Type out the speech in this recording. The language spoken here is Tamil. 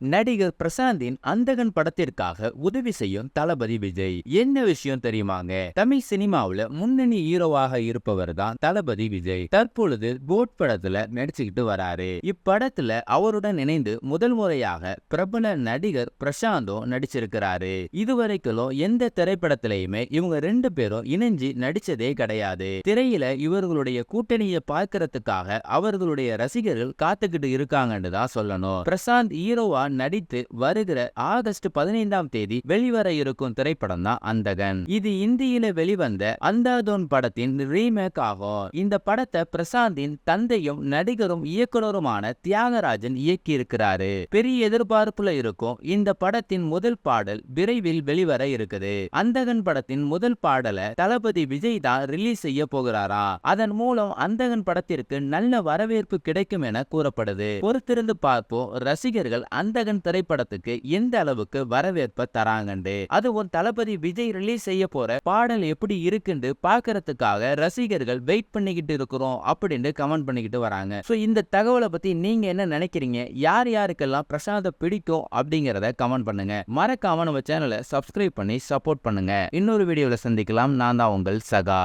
நடிகர் பிரசாந்தின் அந்தகன் படத்திற்காக உதவி செய்யும் தளபதி விஜய். என்ன விஷயம் தெரியுமாங்க? தமிழ் சினிமாவுல முன்னணி ஹீரோவாக இருப்பவர் தான் தளபதி விஜய். தற்பொழுது கோட் படத்துல நடிச்சுக்கிட்டு வராரு. இப்படத்துல அவருடன் இணைந்து முதல் முறையாக பிரபல நடிகர் பிரசாந்தும் நடிச்சிருக்கிறாரு. இதுவரைக்கும் எந்த திரைப்படத்திலையுமே இவங்க ரெண்டு பேரும் இணைஞ்சு நடிச்சதே கிடையாது. திரையில இவர்களுடைய கூட்டணியை பார்க்கறதுக்காக அவர்களுடைய ரசிகர்கள் காத்துக்கிட்டு இருக்காங்கன்னு தான் சொல்லணும். பிரசாந்த் ஹீரோவா நடித்து வருகிற ஆகஸ்ட் 15ஆம் தேதி வெளிவர இருக்கும் திரைப்படம் தான் அந்தகன். இது இந்தியில வெளிவந்த அந்தாதோன் படத்தின் ரீமேக் ஆகும். இந்த படத்தை பிரசாந்தின் தந்தையும் நடிகரும் இயக்குனருமான தியாகராஜன் இயக்கி இருக்கிறாரு. பெரிய எதிர்பார்ப்புல இருக்கும் இந்த படத்தின் முதல் பாடல் விரைவில் வெளிவர இருக்குது. அந்தகன் படத்தின் முதல் பாடலை தளபதி விஜய் தான் ரிலீஸ் செய்ய போகிறாரா. அதன் மூலம் அந்தகன் படத்திற்கு நல்ல வரவேற்பு கிடைக்கும் என கூறப்படுது. பொறுத்திருந்து பார்ப்போம் ரசிகர்கள் அந்தகன் திரைப்படத்துக்கு எந்த அளவுக்கு வரவேற்பை தராங்கண்டு. அதுவும் தளபதி விஜய் ரிலீஸ் செய்ய போற பாடல் எப்படி இருக்குன்னு பாக்குறதுக்காக ரசிகர்கள் வெயிட் பண்ணிக்கிட்டு இருக்கிறோம் அப்படின்னு கமெண்ட் பண்ணிக்கிட்டு வராங்க. சோ இந்த தகவலை பத்தி நீங்க என்ன நினைக்கிறீங்க? யார் யாருக்கெல்லாம் பிரசாந்த பிடிக்கும் அப்படிங்கறத கமெண்ட் பண்ணுங்க. மறக்காம நம்ம சேனலை சப்ஸ்கிரைப் பண்ணி சப்போர்ட் பண்ணுங்க. இன்னொரு வீடியோல சந்திக்கலாம். நான் தான் உங்கள் சகா.